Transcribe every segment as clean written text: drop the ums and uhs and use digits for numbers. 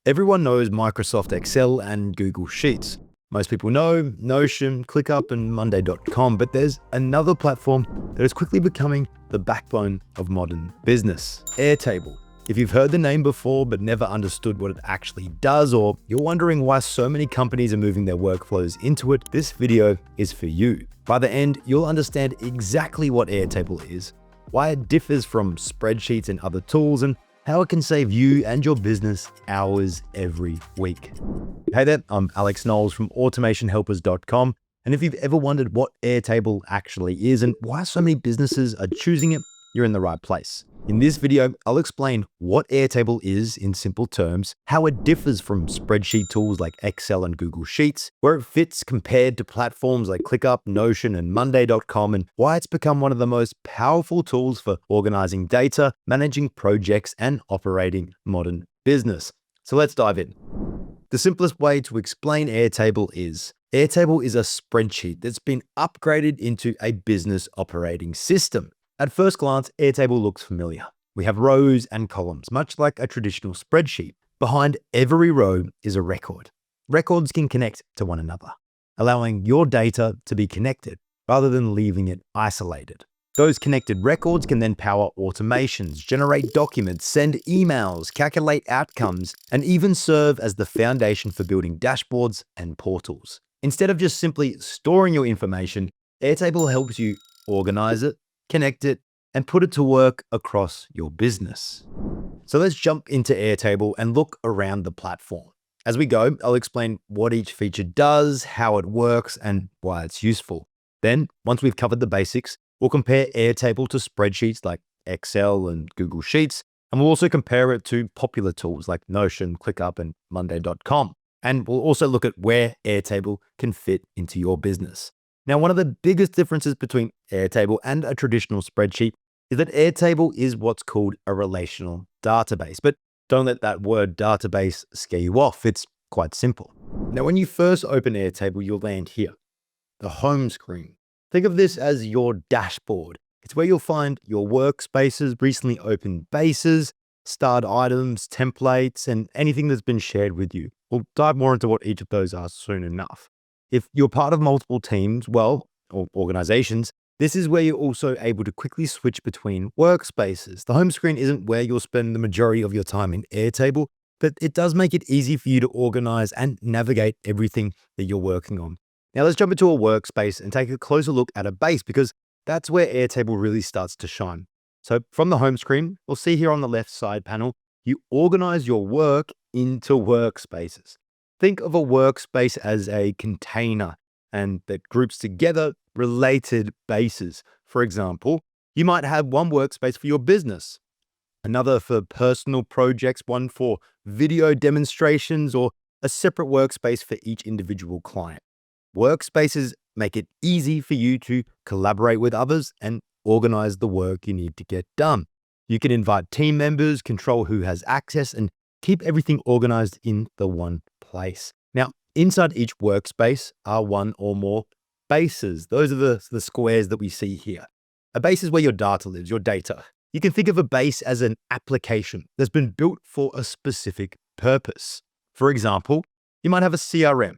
Everyone knows Microsoft Excel and Google Sheets. Most people know Notion, ClickUp, and Monday.com, but there's another platform that is quickly becoming the backbone of modern business: Airtable. If you've heard the name before but never understood what it actually does, or you're wondering why so many companies are moving their workflows into it, this video is for you. By the end, you'll understand exactly what Airtable is, why it differs from spreadsheets and other tools, and how it can save you and your business hours every week. Hey there, I'm Alex Knowles from automationhelpers.com. And if you've ever wondered what Airtable actually is and why so many businesses are choosing it, you're in the right place. In this video, I'll explain what Airtable is in simple terms, how it differs from spreadsheet tools like Excel and Google Sheets, where it fits compared to platforms like ClickUp, Notion, and Monday.com, and why it's become one of the most powerful tools for organizing data, managing projects, and operating modern business. So let's dive in. The simplest way to explain Airtable is a spreadsheet that's been upgraded into a business operating system. At first glance, Airtable looks familiar. We have rows and columns, much like a traditional spreadsheet. Behind every row is a record. Records can connect to one another, allowing your data to be connected rather than leaving it isolated. Those connected records can then power automations, generate documents, send emails, calculate outcomes, and even serve as the foundation for building dashboards and portals. Instead of just simply storing your information, Airtable helps you organize it, connect it, and put it to work across your business. So let's jump into Airtable and look around the platform. As we go, I'll explain what each feature does, how it works, and why it's useful. Then, once we've covered the basics, we'll compare Airtable to spreadsheets like Excel and Google Sheets, and we'll also compare it to popular tools like Notion, ClickUp, and Monday.com. And we'll also look at where Airtable can fit into your business. Now, one of the biggest differences between Airtable and a traditional spreadsheet is that Airtable is what's called a relational database. But don't let that word database scare you off. It's quite simple. Now, when you first open Airtable, you'll land here, the home screen. Think of this as your dashboard. It's where you'll find your workspaces, recently opened bases, starred items, templates, and anything that's been shared with you. We'll dive more into what each of those are soon enough. If you're part of multiple teams, or organizations, this is where you're also able to quickly switch between workspaces. The home screen isn't where you'll spend the majority of your time in Airtable, but it does make it easy for you to organize and navigate everything that you're working on. Now let's jump into a workspace and take a closer look at a base, because that's where Airtable really starts to shine. So from the home screen, we'll see here on the left side panel, you organize your work into workspaces. Think of a workspace as a container and that groups together related bases. For example, you might have one workspace for your business, another for personal projects, one for video demonstrations, or a separate workspace for each individual client. Workspaces make it easy for you to collaborate with others and organize the work you need to get done. You can invite team members, control who has access, and keep everything organized in the one place. Now, inside each workspace are one or more bases. Those are the squares that we see here. A base is where your data lives, your data. You can think of a base as an application that's been built for a specific purpose. For example, you might have a CRM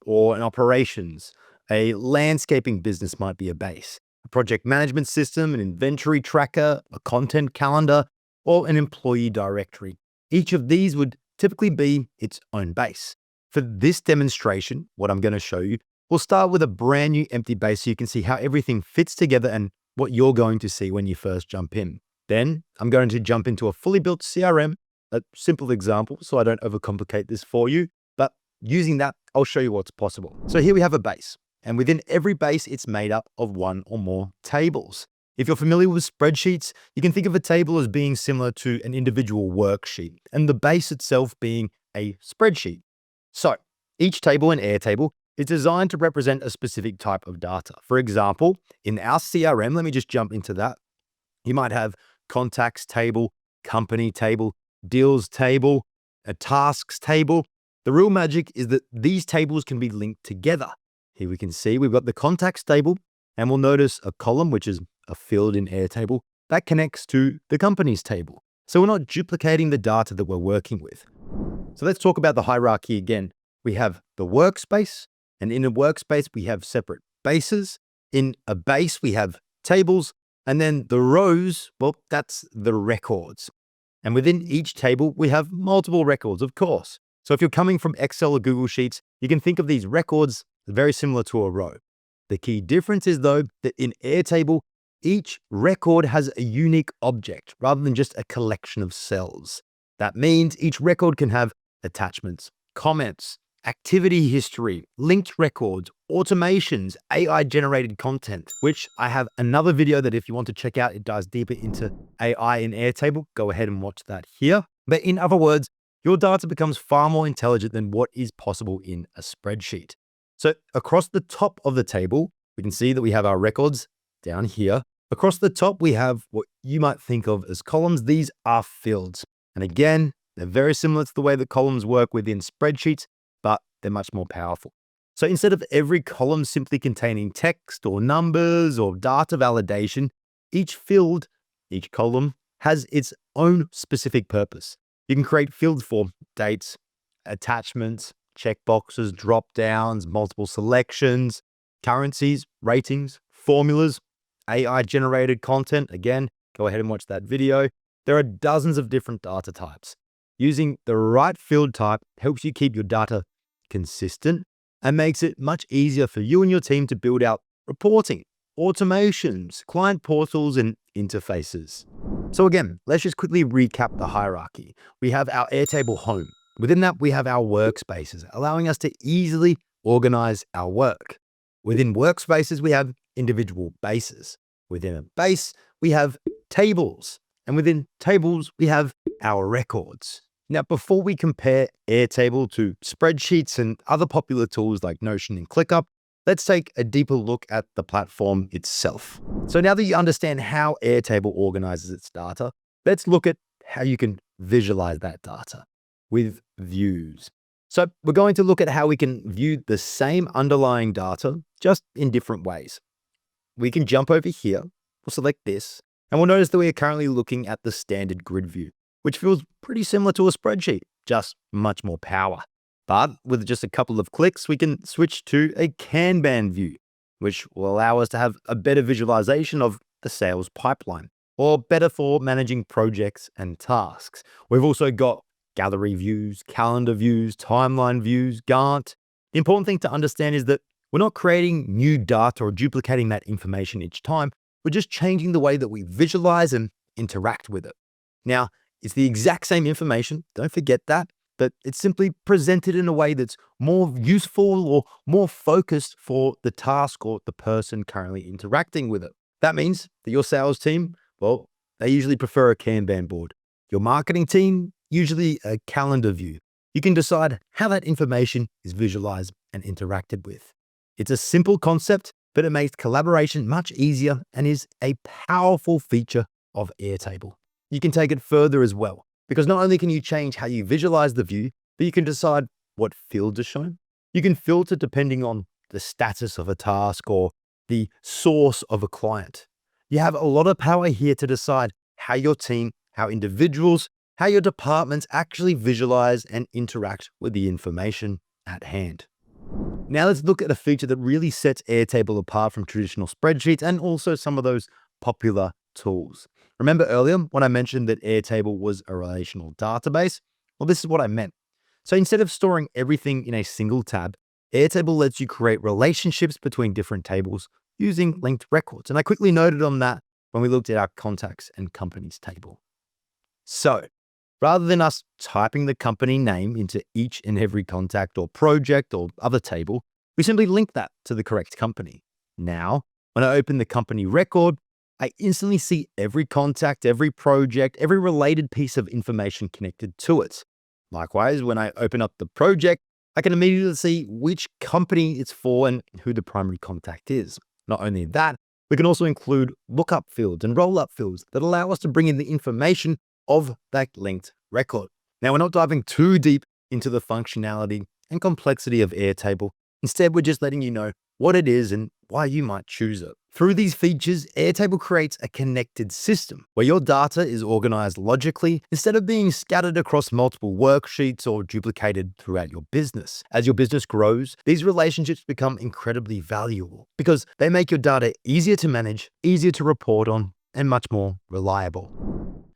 or an operations. A landscaping business might be a base. A project management system, an inventory tracker, a content calendar, or an employee directory. Each of these would typically be its own base. For this demonstration, what I'm going to show you, we'll start with a brand new empty base so you can see how everything fits together and what you're going to see when you first jump in. Then I'm going to jump into a fully built CRM, a simple example so I don't overcomplicate this for you, but using that, I'll show you what's possible. So here we have a base, and within every base, it's made up of one or more tables. If you're familiar with spreadsheets, you can think of a table as being similar to an individual worksheet, and the base itself being a spreadsheet. So each table in Airtable is designed to represent a specific type of data. For example, in our CRM, let me just jump into that. You might have contacts table, company table, deals table, a tasks table. The real magic is that these tables can be linked together. Here we can see we've got the contacts table, and we'll notice a column, which is a field in Airtable, that connects to the company's table. So we're not duplicating the data that we're working with. So let's talk about the hierarchy again. We have the workspace, and in a workspace, we have separate bases. In a base, we have tables, and then the rows, well, that's the records. And within each table, we have multiple records, of course. So if you're coming from Excel or Google Sheets, you can think of these records very similar to a row. The key difference is, though, that in Airtable, each record has a unique object rather than just a collection of cells. That means each record can have attachments, comments, activity history, linked records, automations, AI-generated content, which I have another video that if you want to check out, it dives deeper into AI in Airtable. Go ahead and watch that here. But in other words, your data becomes far more intelligent than what is possible in a spreadsheet. So across the top of the table, we can see that we have our records down here. Across the top, we have what you might think of as columns. These are fields. And again, they're very similar to the way that columns work within spreadsheets, but they're much more powerful. So instead of every column simply containing text or numbers or data validation, each field, each column has its own specific purpose. You can create fields for dates, attachments, checkboxes, drop-downs, multiple selections, currencies, ratings, formulas, AI-generated content. Again, go ahead and watch that video. There are dozens of different data types. Using the right field type helps you keep your data consistent and makes it much easier for you and your team to build out reporting, automations, client portals, and interfaces. So again, let's just quickly recap the hierarchy. We have our Airtable home. Within that, we have our workspaces, allowing us to easily organize our work. Within workspaces, we have individual bases. Within a base, we have tables. And within tables, we have our records. Now, before we compare Airtable to spreadsheets and other popular tools like Notion and ClickUp, let's take a deeper look at the platform itself. So now that you understand how Airtable organizes its data, let's look at how you can visualize that data with views. So we're going to look at how we can view the same underlying data, just in different ways. We can jump over here, we'll select this, and we'll notice that we are currently looking at the standard grid view, which feels pretty similar to a spreadsheet, just much more power. But with just a couple of clicks, we can switch to a Kanban view, which will allow us to have a better visualization of the sales pipeline, or better for managing projects and tasks. We've also got gallery views, calendar views, timeline views, Gantt. The important thing to understand is that we're not creating new data or duplicating that information each time. We're just changing the way that we visualize and interact with it. Now, it's the exact same information, don't forget that, but it's simply presented in a way that's more useful or more focused for the task or the person currently interacting with it. That means that your sales team, well, they usually prefer a Kanban board. Your marketing team, usually a calendar view. You can decide how that information is visualized and interacted with. It's a simple concept, but it makes collaboration much easier and is a powerful feature of Airtable. You can take it further as well, because not only can you change how you visualize the view, but you can decide what fields are shown. You can filter depending on the status of a task or the source of a client. You have a lot of power here to decide how your team, how individuals, how your departments actually visualize and interact with the information at hand. Now let's look at a feature that really sets Airtable apart from traditional spreadsheets and also some of those popular tools. Remember earlier when I mentioned that Airtable was a relational database? Well, this is what I meant. So instead of storing everything in a single tab, Airtable lets you create relationships between different tables using linked records. And I quickly noted on that when we looked at our contacts and companies table. So rather than us typing the company name into each and every contact or project or other table, we simply link that to the correct company. Now, when I open the company record, I instantly see every contact, every project, every related piece of information connected to it. Likewise, when I open up the project, I can immediately see which company it's for and who the primary contact is. Not only that, we can also include lookup fields and rollup fields that allow us to bring in the information of that linked record. Now, we're not diving too deep into the functionality and complexity of Airtable. Instead, we're just letting you know what it is, and why you might choose it. Through these features, Airtable creates a connected system where your data is organized logically instead of being scattered across multiple worksheets or duplicated throughout your business. As your business grows, these relationships become incredibly valuable because they make your data easier to manage, easier to report on, and much more reliable.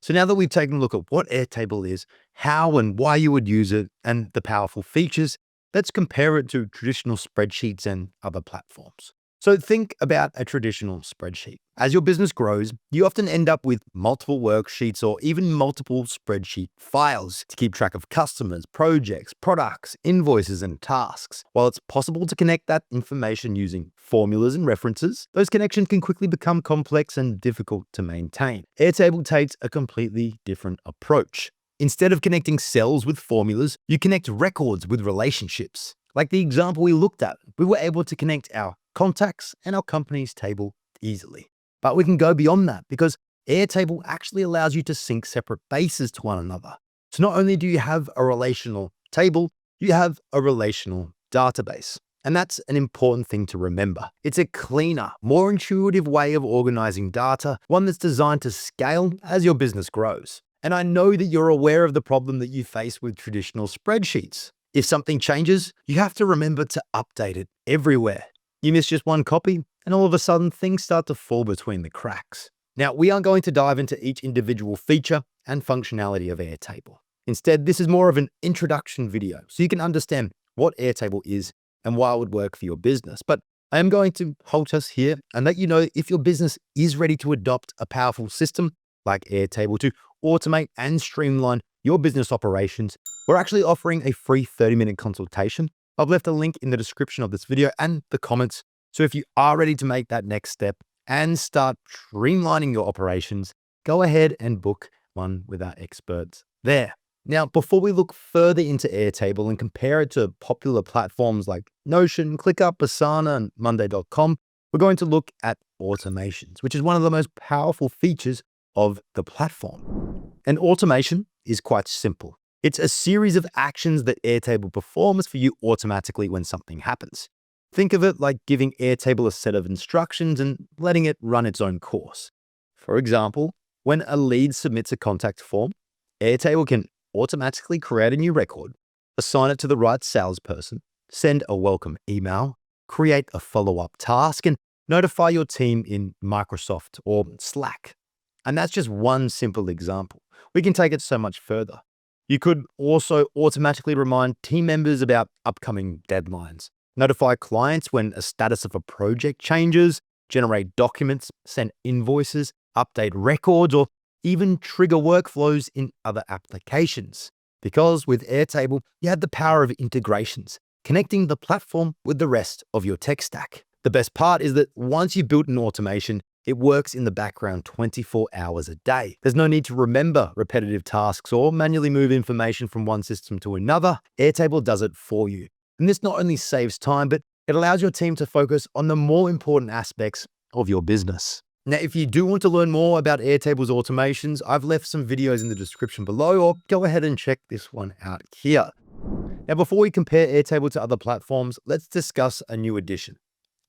So now that we've taken a look at what Airtable is, how and why you would use it, and the powerful features, let's compare it to traditional spreadsheets and other platforms. So think about a traditional spreadsheet. As your business grows, you often end up with multiple worksheets or even multiple spreadsheet files to keep track of customers, projects, products, invoices, and tasks. While it's possible to connect that information using formulas and references, those connections can quickly become complex and difficult to maintain. Airtable takes a completely different approach. Instead of connecting cells with formulas, you connect records with relationships. Like the example we looked at, we were able to connect our contacts and our companies table easily. But we can go beyond that because Airtable actually allows you to sync separate bases to one another. So not only do you have a relational table, you have a relational database. And that's an important thing to remember. It's a cleaner, more intuitive way of organizing data, one that's designed to scale as your business grows. And I know that you're aware of the problem that you face with traditional spreadsheets. If something changes, you have to remember to update it everywhere. You miss just one copy, and all of a sudden things start to fall between the cracks. Now, we aren't going to dive into each individual feature and functionality of Airtable. Instead, this is more of an introduction video, so you can understand what Airtable is and why it would work for your business. But I am going to halt us here and let you know if your business is ready to adopt a powerful system like Airtable to automate and streamline your business operations. We're actually offering a free 30-minute consultation. I've left a link in the description of this video and the comments. So if you are ready to make that next step and start streamlining your operations, go ahead and book one with our experts there. Now, before we look further into Airtable and compare it to popular platforms like Notion, ClickUp, Asana, and Monday.com, we're going to look at automations, which is one of the most powerful features of the platform. An automation is quite simple. It's a series of actions that Airtable performs for you automatically when something happens. Think of it like giving Airtable a set of instructions and letting it run its own course. For example, when a lead submits a contact form, Airtable can automatically create a new record, assign it to the right salesperson, send a welcome email, create a follow-up task, and notify your team in Microsoft or Slack. And that's just one simple example. We can take it so much further. You could also automatically remind team members about upcoming deadlines, notify clients when a status of a project changes, generate documents, send invoices, update records, or even trigger workflows in other applications. Because with Airtable, you have the power of integrations, connecting the platform with the rest of your tech stack. The best part is that once you've built an automation, it works in the background 24 hours a day. There's no need to remember repetitive tasks or manually move information from one system to another. Airtable does it for you. And this not only saves time, but it allows your team to focus on the more important aspects of your business. Now, if you do want to learn more about Airtable's automations, I've left some videos in the description below, or go ahead and check this one out here. Now, before we compare Airtable to other platforms, let's discuss a new addition.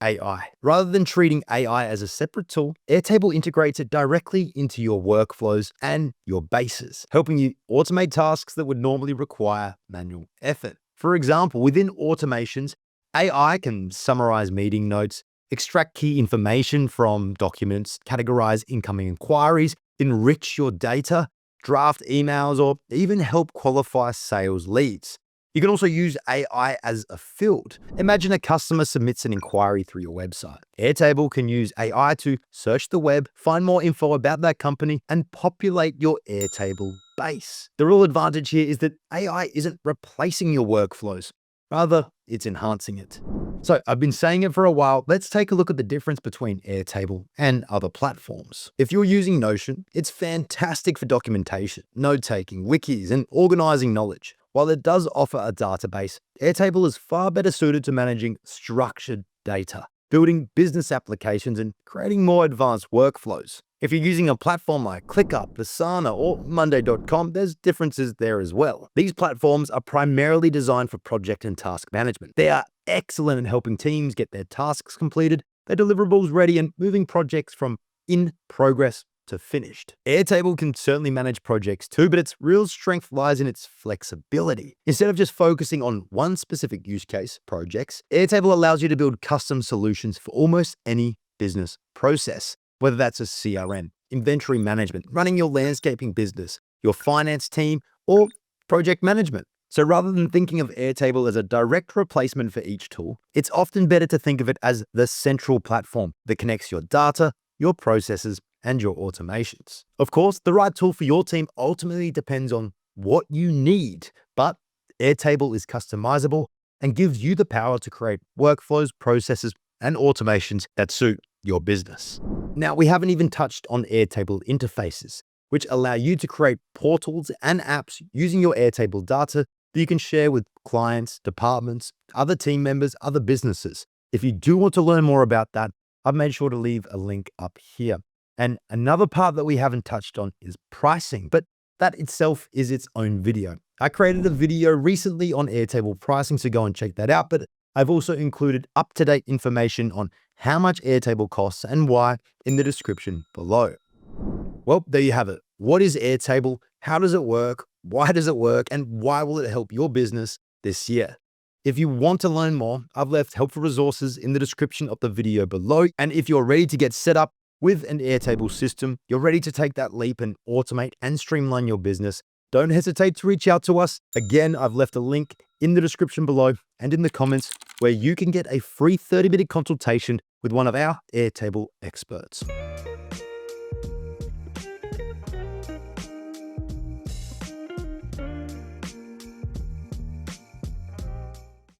AI. Rather than treating AI as a separate tool, Airtable integrates it directly into your workflows and your bases, helping you automate tasks that would normally require manual effort. For example, within automations, AI can summarize meeting notes, extract key information from documents, categorize incoming inquiries, enrich your data, draft emails, or even help qualify sales leads. You can also use AI as a field. Imagine a customer submits an inquiry through your website. Airtable can use AI to search the web, find more info about that company, and populate your Airtable base. The real advantage here is that AI isn't replacing your workflows. Rather, it's enhancing it. So I've been saying it for a while. Let's take a look at the difference between Airtable and other platforms. If you're using Notion, it's fantastic for documentation, note-taking, wikis, and organizing knowledge. While it does offer a database, Airtable is far better suited to managing structured data, building business applications, and creating more advanced workflows. If you're using a platform like ClickUp, Asana, or Monday.com, there's differences there as well. These platforms are primarily designed for project and task management. They are excellent at helping teams get their tasks completed, their deliverables ready, and moving projects from in progress to finished. Airtable can certainly manage projects too, but its real strength lies in its flexibility. Instead of just focusing on one specific use case, projects, Airtable allows you to build custom solutions for almost any business process, whether that's a CRM, inventory management, running your landscaping business, your finance team, or project management. So rather than thinking of Airtable as a direct replacement for each tool, it's often better to think of it as the central platform that connects your data, your processes, and your automations. Of course, the right tool for your team ultimately depends on what you need, but Airtable is customizable and gives you the power to create workflows, processes, and automations that suit your business. Now, we haven't even touched on Airtable interfaces, which allow you to create portals and apps using your Airtable data that you can share with clients, departments, other team members, other businesses. If you do want to learn more about that, I've made sure to leave a link up here. And another part that we haven't touched on is pricing, but that itself is its own video. I created a video recently on Airtable pricing, so go and check that out. But I've also included up-to-date information on how much Airtable costs and why in the description below. Well, there you have it. What is Airtable? How does it work? Why does it work? And why will it help your business this year? If you want to learn more, I've left helpful resources in the description of the video below. And if you're ready to get set up with an Airtable system, you're ready to take that leap and automate and streamline your business, don't hesitate to reach out to us. Again, I've left a link in the description below and in the comments where you can get a free 30-minute consultation with one of our Airtable experts.